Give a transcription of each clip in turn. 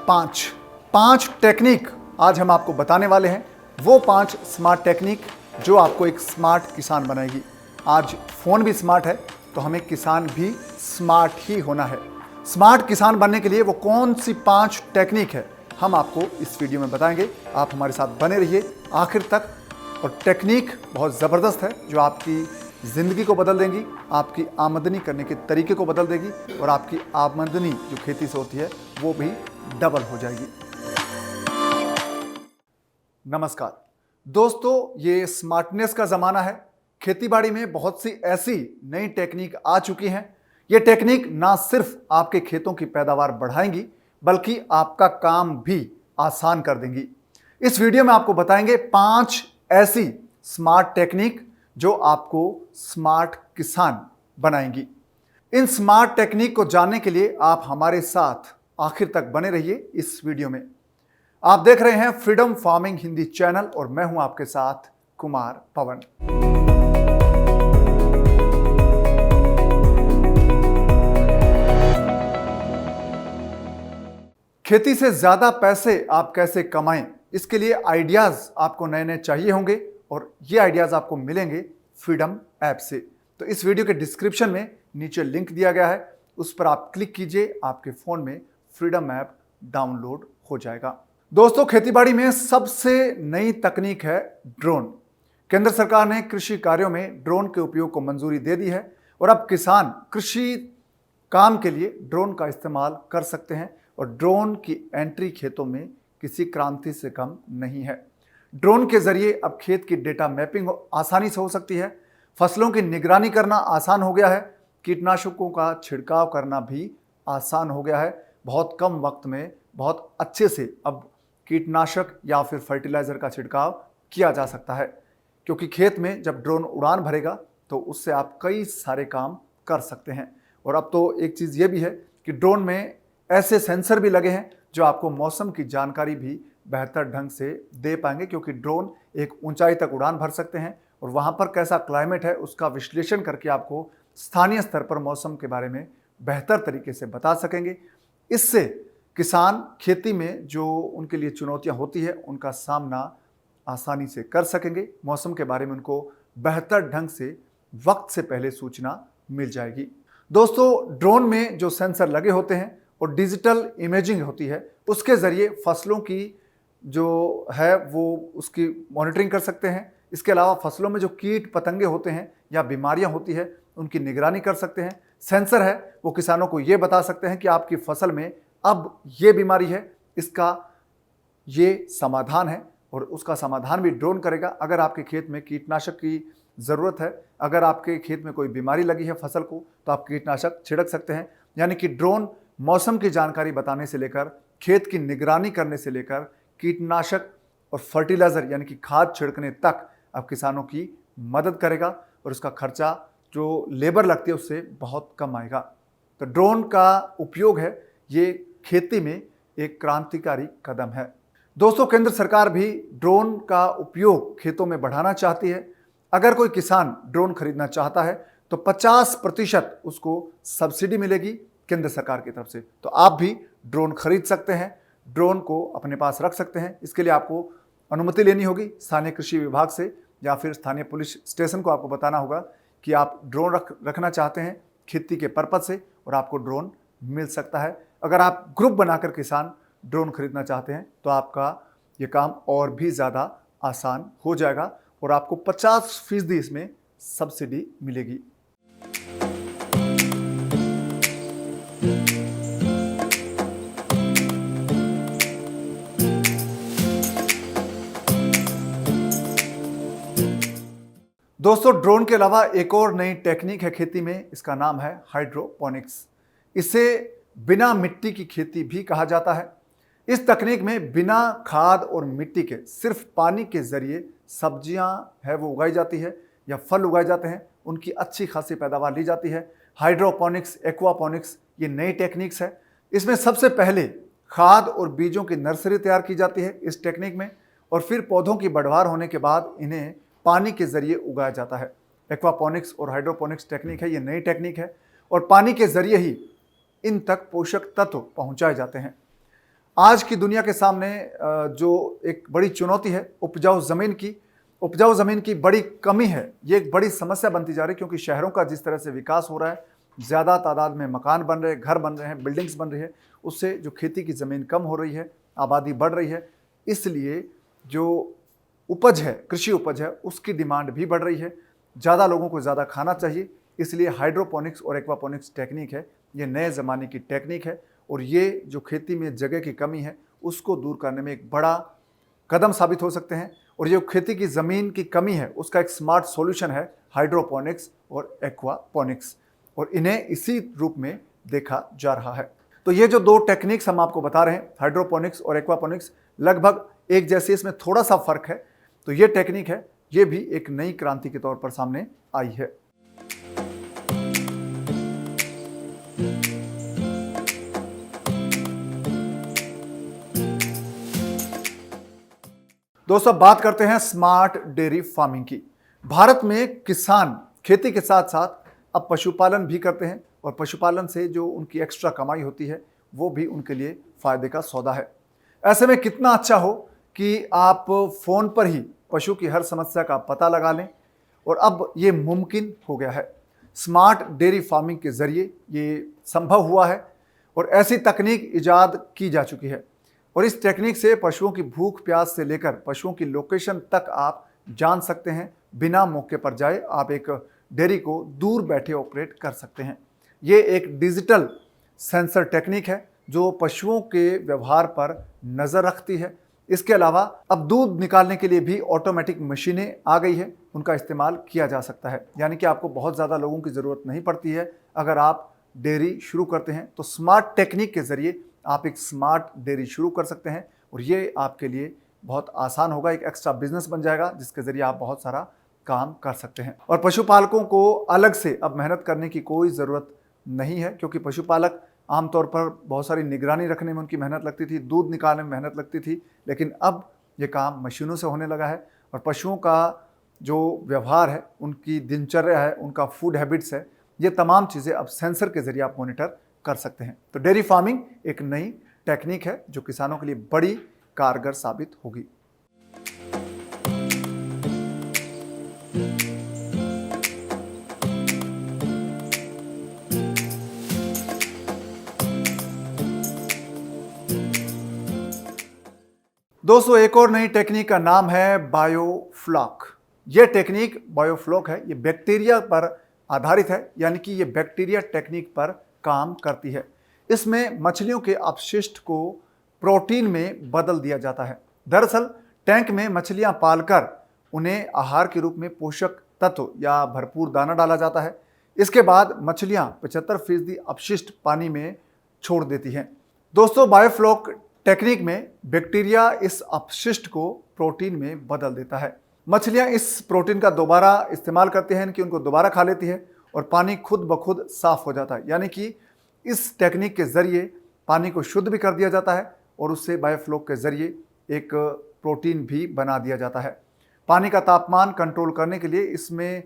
पांच पांच टेक्निक आज हम आपको बताने वाले हैं। वो 5 स्मार्ट टेक्निक जो आपको एक स्मार्ट किसान बनाएगी। आज फोन भी स्मार्ट है तो हमें किसान भी स्मार्ट ही होना है। स्मार्ट किसान बनने के लिए वो कौन सी 5 टेक्निक है हम आपको इस वीडियो में बताएंगे। आप हमारे साथ बने रहिए आखिर तक। और टेक्निक बहुत ज़बरदस्त है जो आपकी ज़िंदगी को बदल देंगी, आपकी आमदनी करने के तरीके को बदल देगी और आपकी आमदनी जो खेती से होती है वो भी डबल हो जाएगी। नमस्कार दोस्तों, ये स्मार्टनेस का ज़माना है। खेतीबाड़ी में बहुत सी ऐसी नई टेक्निक आ चुकी हैं। ये टेक्निक ना सिर्फ आपके खेतों की पैदावार बढ़ाएंगी बल्कि आपका काम भी आसान कर देंगी। इस वीडियो में आपको बताएंगे 5 ऐसी स्मार्ट टेक्निक जो आपको स्मार्ट किसान बनाएंगी। इन स्मार्ट टेक्निक को जानने के लिए आप हमारे साथ आखिर तक बने रहिए इस वीडियो में। आप देख रहे हैं फ्रीडम फार्मिंग हिंदी चैनल और मैं हूं आपके साथ कुमार पवन। खेती से ज्यादा पैसे आप कैसे कमाएं, इसके लिए आइडियाज आपको नए नए चाहिए होंगे और ये आइडियाज आपको मिलेंगे फ्रीडम ऐप से। तो इस वीडियो के डिस्क्रिप्शन में नीचे लिंक दिया गया है, उस पर आप क्लिक कीजिए, आपके फोन में फ्रीडम ऐप डाउनलोड हो जाएगा। दोस्तों, खेतीबाड़ी में सबसे नई तकनीक है ड्रोन। केंद्र सरकार ने कृषि कार्यों में ड्रोन के उपयोग को मंजूरी दे दी है और अब किसान कृषि काम के लिए ड्रोन का इस्तेमाल कर सकते हैं और ड्रोन की एंट्री खेतों में किसी क्रांति से कम नहीं है। ड्रोन के जरिए अब खेत की डेटा मैपिंग आसानी से हो सकती है, फसलों की निगरानी करना आसान हो गया है, कीटनाशकों का छिड़काव करना भी आसान हो गया है। बहुत कम वक्त में बहुत अच्छे से अब कीटनाशक या फिर फर्टिलाइजर का छिड़काव किया जा सकता है, क्योंकि खेत में जब ड्रोन उड़ान भरेगा तो उससे आप कई सारे काम कर सकते हैं। और अब तो एक चीज़ ये भी है कि ड्रोन में ऐसे सेंसर भी लगे हैं जो आपको मौसम की जानकारी भी बेहतर ढंग से दे पाएंगे, क्योंकि ड्रोन एक ऊंचाई तक उड़ान भर सकते हैं और वहाँ पर कैसा क्लाइमेट है उसका विश्लेषण करके आपको स्थानीय स्तर पर मौसम के बारे में बेहतर तरीके से बता सकेंगे। इससे किसान खेती में जो उनके लिए चुनौतियाँ होती है उनका सामना आसानी से कर सकेंगे। मौसम के बारे में उनको बेहतर ढंग से वक्त से पहले सूचना मिल जाएगी। दोस्तों, ड्रोन में जो सेंसर लगे होते हैं और डिजिटल इमेजिंग होती है, उसके ज़रिए फसलों की जो है वो उसकी मॉनिटरिंग कर सकते हैं। इसके अलावा फसलों में जो कीट पतंगे होते हैं या बीमारियां होती है उनकी निगरानी कर सकते हैं। सेंसर है वो किसानों को ये बता सकते हैं कि आपकी फसल में अब ये बीमारी है, इसका ये समाधान है और उसका समाधान भी ड्रोन करेगा। अगर आपके खेत में कीटनाशक की ज़रूरत है, अगर आपके खेत में कोई बीमारी लगी है फसल को, तो आप कीटनाशक छिड़क सकते हैं। यानी कि ड्रोन मौसम की जानकारी बताने से लेकर खेत की निगरानी करने से लेकर कीटनाशक और फर्टिलाइजर यानी कि खाद छिड़कने तक अब किसानों की मदद करेगा और उसका खर्चा जो लेबर लगती है उससे बहुत कम आएगा। तो ड्रोन का उपयोग है ये खेती में एक क्रांतिकारी कदम है। दोस्तों, केंद्र सरकार भी ड्रोन का उपयोग खेतों में बढ़ाना चाहती है। अगर कोई किसान ड्रोन खरीदना चाहता है तो 50% उसको सब्सिडी मिलेगी केंद्र सरकार की तरफ से। तो आप भी ड्रोन खरीद सकते हैं, ड्रोन को अपने पास रख सकते हैं। इसके लिए आपको अनुमति लेनी होगी स्थानीय कृषि विभाग से या फिर स्थानीय पुलिस स्टेशन को आपको बताना होगा कि आप ड्रोन रखना चाहते हैं खेती के पर्पज से और आपको ड्रोन मिल सकता है। अगर आप ग्रुप बनाकर किसान ड्रोन खरीदना चाहते हैं तो आपका ये काम और भी ज़्यादा आसान हो जाएगा और आपको 50% इसमें सब्सिडी मिलेगी। दोस्तों, ड्रोन के अलावा एक और नई टेक्निक है खेती में, इसका नाम है हाइड्रोपोनिक्स। इसे बिना मिट्टी की खेती भी कहा जाता है। इस तकनीक में बिना खाद और मिट्टी के सिर्फ पानी के जरिए सब्जियां है वो उगाई जाती है या फल उगाए जाते हैं, उनकी अच्छी खासी पैदावार ली जाती है। हाइड्रोपोनिक्स, एक्वापोनिक्स ये नई टेक्निक्स है। इसमें सबसे पहले खाद और बीजों की नर्सरी तैयार की जाती है इस टेक्निक में और फिर पौधों की बढ़वार होने के बाद इन्हें पानी के जरिए उगाया जाता है। एक्वापोनिक्स और हाइड्रोपोनिक्स टेक्निक है, ये नई टेक्निक है और पानी के जरिए ही इन तक पोषक तत्व पहुंचाए जाते हैं। आज की दुनिया के सामने जो एक बड़ी चुनौती है उपजाऊ ज़मीन की बड़ी कमी है। ये एक बड़ी समस्या बनती जा रही है, क्योंकि शहरों का जिस तरह से विकास हो रहा है, ज़्यादा तादाद में मकान बन रहे हैं, घर बन रहे हैं, बिल्डिंग्स बन रही है, उससे जो खेती की ज़मीन कम हो रही है, आबादी बढ़ रही है, इसलिए जो उपज है, कृषि उपज है, उसकी डिमांड भी बढ़ रही है। ज़्यादा लोगों को ज़्यादा खाना चाहिए, इसलिए हाइड्रोपोनिक्स और एक्वापोनिक्स टेक्निक है, ये नए ज़माने की टेक्निक है और ये जो खेती में जगह की कमी है उसको दूर करने में एक बड़ा कदम साबित हो सकते हैं। और जो खेती की ज़मीन की कमी है उसका एक स्मार्ट सॉल्यूशन है हाइड्रोपोनिक्स और एक्वापोनिक्स, और इन्हें इसी रूप में देखा जा रहा है। तो ये जो दो टेक्निक्स हम आपको बता रहे हैं, हाइड्रोपोनिक्स और एक्वापोनिक्स, लगभग एक जैसे, इसमें थोड़ा सा फर्क है। तो ये टेक्निक है, ये भी एक नई क्रांति के तौर पर सामने आई है। दोस्तों, बात करते हैं स्मार्ट डेयरी फार्मिंग की। भारत में किसान खेती के साथ साथ अब पशुपालन भी करते हैं, और पशुपालन से जो उनकी एक्स्ट्रा कमाई होती है वो भी उनके लिए फायदे का सौदा है। ऐसे में कितना अच्छा हो कि आप फ़ोन पर ही पशु की हर समस्या का पता लगा लें, और अब ये मुमकिन हो गया है। स्मार्ट डेयरी फार्मिंग के ज़रिए ये संभव हुआ है, और ऐसी तकनीक इजाद की जा चुकी है, और इस टेक्निक से पशुओं की भूख प्यास से लेकर पशुओं की लोकेशन तक आप जान सकते हैं। बिना मौके पर जाए आप एक डेयरी को दूर बैठे ऑपरेट कर सकते हैं। ये एक डिजिटल सेंसर टेक्निक है जो पशुओं के व्यवहार पर नज़र रखती है। इसके अलावा अब दूध निकालने के लिए भी ऑटोमेटिक मशीनें आ गई है, उनका इस्तेमाल किया जा सकता है। यानी कि आपको बहुत ज़्यादा लोगों की ज़रूरत नहीं पड़ती है अगर आप डेयरी शुरू करते हैं। तो स्मार्ट टेक्निक के ज़रिए आप एक स्मार्ट डेयरी शुरू कर सकते हैं, और ये आपके लिए बहुत आसान होगा, एक एक्स्ट्रा बिजनेस बन जाएगा जिसके ज़रिए आप बहुत सारा काम कर सकते हैं। और पशुपालकों को अलग से अब मेहनत करने की कोई ज़रूरत नहीं है, क्योंकि पशुपालक आमतौर पर बहुत सारी निगरानी रखने में उनकी मेहनत लगती थी, दूध निकालने में मेहनत लगती थी, लेकिन अब ये काम मशीनों से होने लगा है। और पशुओं का जो व्यवहार है, उनकी दिनचर्या है, उनका फूड हैबिट्स है, ये तमाम चीज़ें अब सेंसर के ज़रिए आप मॉनिटर कर सकते हैं। तो डेयरी फार्मिंग एक नई टेक्निक है जो किसानों के लिए बड़ी कारगर साबित होगी। दोस्तों, एक और नई टेक्निक का नाम है बायोफ्लॉक। ये टेक्निक बायोफ्लॉक है, ये बैक्टीरिया पर आधारित है, यानी कि ये बैक्टीरिया टेक्निक पर काम करती है। इसमें मछलियों के अपशिष्ट को प्रोटीन में बदल दिया जाता है। दरअसल टैंक में मछलियां पालकर उन्हें आहार के रूप में पोषक तत्व या भरपूर दाना डाला जाता है। इसके बाद मछलियां 75% अपशिष्ट पानी में छोड़ देती हैं। दोस्तों, बायोफ्लॉक टेक्निक में बैक्टीरिया इस अपशिष्ट को प्रोटीन में बदल देता है। मछलियां इस प्रोटीन का दोबारा इस्तेमाल करती हैं कि उनको दोबारा खा लेती है, और पानी खुद ब खुद साफ हो जाता है। यानी कि इस टेक्निक के ज़रिए पानी को शुद्ध भी कर दिया जाता है, और उससे बायोफ्लॉक के ज़रिए एक प्रोटीन भी बना दिया जाता है। पानी का तापमान कंट्रोल करने के लिए इसमें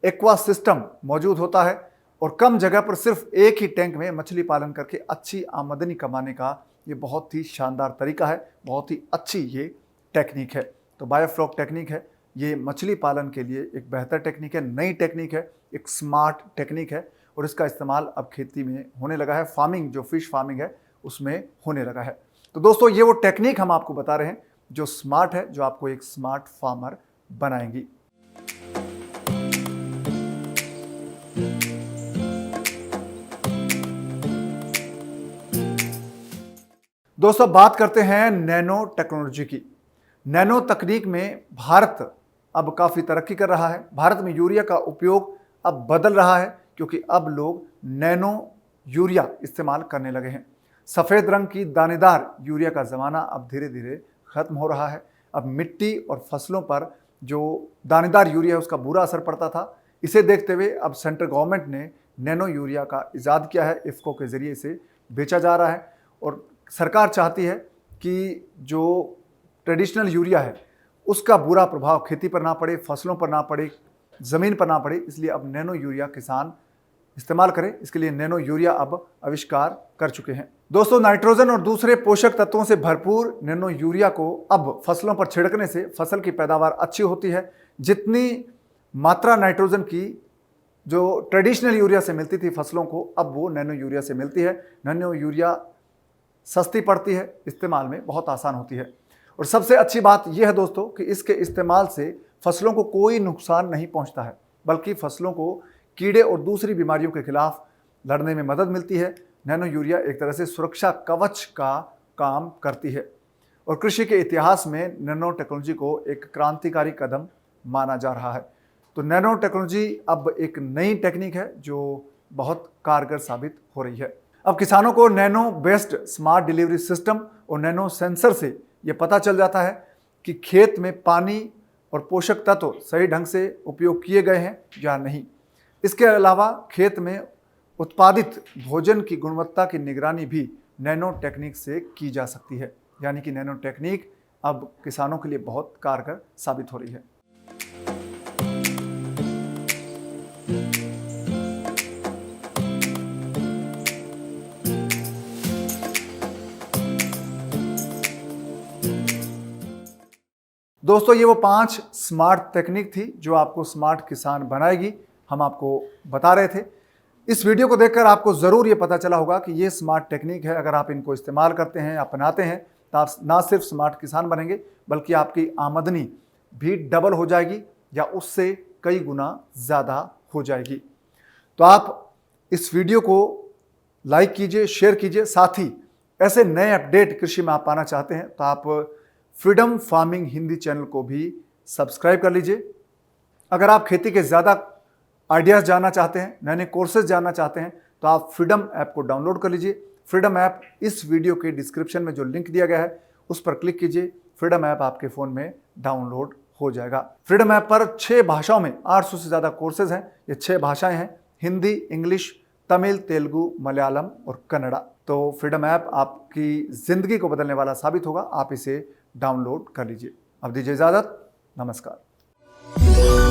एक्वा सिस्टम मौजूद होता है, और कम जगह पर सिर्फ एक ही टैंक में मछली पालन करके अच्छी आमदनी कमाने का ये बहुत ही शानदार तरीका है, बहुत ही अच्छी ये टेक्निक है। तो बायोफ्लॉक टेक्निक है, ये मछली पालन के लिए एक बेहतर टेक्निक है, नई टेक्निक है, एक स्मार्ट टेक्निक है, और इसका इस्तेमाल अब खेती में होने लगा है। फार्मिंग, जो फिश फार्मिंग है, उसमें होने लगा है। तो दोस्तों, ये वो टेक्निक हम आपको बता रहे हैं जो स्मार्ट है, जो आपको एक स्मार्ट फार्मर बनाएंगी। दोस्तों, बात करते हैं नैनो टेक्नोलॉजी की। नैनो तकनीक में भारत अब काफ़ी तरक्की कर रहा है। भारत में यूरिया का उपयोग अब बदल रहा है, क्योंकि अब लोग नैनो यूरिया इस्तेमाल करने लगे हैं। सफ़ेद रंग की दानेदार यूरिया का ज़माना अब धीरे धीरे ख़त्म हो रहा है। अब मिट्टी और फसलों पर जो दानेदार यूरिया है उसका बुरा असर पड़ता था। इसे देखते हुए अब सेंट्रल गवर्नमेंट ने नैनो यूरिया का इजाद किया है, इफ़को के ज़रिए इसे बेचा जा रहा है। और सरकार चाहती है कि जो ट्रेडिशनल यूरिया है उसका बुरा प्रभाव खेती पर ना पड़े, फसलों पर ना पड़े, ज़मीन पर ना पड़े, इसलिए अब नैनो यूरिया किसान इस्तेमाल करें। इसके लिए नैनो यूरिया अब आविष्कार कर चुके हैं। दोस्तों, नाइट्रोजन और दूसरे पोषक तत्वों से भरपूर नैनो यूरिया को अब फसलों पर छिड़कने से फसल की पैदावार अच्छी होती है। जितनी मात्रा नाइट्रोजन की जो ट्रेडिशनल यूरिया से मिलती थी फसलों को, अब वो नैनो यूरिया से मिलती है। नैनो यूरिया सस्ती पड़ती है, इस्तेमाल में बहुत आसान होती है। और सबसे अच्छी बात यह है दोस्तों कि इसके इस्तेमाल से फसलों को कोई नुकसान नहीं पहुंचता है, बल्कि फसलों को कीड़े और दूसरी बीमारियों के खिलाफ लड़ने में मदद मिलती है। नैनो यूरिया एक तरह से सुरक्षा कवच का काम करती है और कृषि के इतिहास में नैनो टेक्नोलॉजी को एक क्रांतिकारी कदम माना जा रहा है। तो नैनो टेक्नोलॉजी अब एक नई टेक्निक है जो बहुत कारगर साबित हो रही है। अब किसानों को nano based smart delivery system और नैनो सेंसर से ये पता चल जाता है कि खेत में पानी और पोषक तत्व सही ढंग से उपयोग किए गए हैं या नहीं। इसके अलावा खेत में उत्पादित भोजन की गुणवत्ता की निगरानी भी नैनो टेक्निक से की जा सकती है। यानी कि नैनो टेक्निक अब किसानों के लिए बहुत कारगर साबित हो रही है। दोस्तों, ये वो 5 स्मार्ट टेक्निक थी जो आपको स्मार्ट किसान बनाएगी, हम आपको बता रहे थे। इस वीडियो को देखकर आपको ज़रूर ये पता चला होगा कि ये स्मार्ट टेक्निक है। अगर आप इनको इस्तेमाल करते हैं, अपनाते हैं, तो आप ना सिर्फ स्मार्ट किसान बनेंगे बल्कि आपकी आमदनी भी डबल हो जाएगी या उससे कई गुना ज़्यादा हो जाएगी। तो आप इस वीडियो को लाइक कीजिए, शेयर कीजिए। साथ ही ऐसे नए अपडेट कृषि में आप पाना चाहते हैं तो आप फ्रीडम फार्मिंग हिंदी चैनल को भी सब्सक्राइब कर लीजिए। अगर आप खेती के ज़्यादा आइडियाज़ जानना चाहते हैं, नए नए कोर्सेज जानना चाहते हैं, तो आप फ्रीडम ऐप को डाउनलोड कर लीजिए। फ्रीडम ऐप इस वीडियो के डिस्क्रिप्शन में जो लिंक दिया गया है उस पर क्लिक कीजिए। फ्रीडम ऐप आपके फ़ोन में डाउनलोड हो जाएगा। फ्रीडम ऐप पर 6 भाषाओं में 800 से ज़्यादा कोर्सेज हैं। ये 6 भाषाएं हैं: हिंदी, इंग्लिश, तमिल, तेलुगु, मलयालम और कन्नड़ा। तो फ्रीडम ऐप आपकी ज़िंदगी को बदलने वाला साबित होगा। आप इसे डाउनलोड कर लीजिए। अब दीजिए इजाज़त। नमस्कार।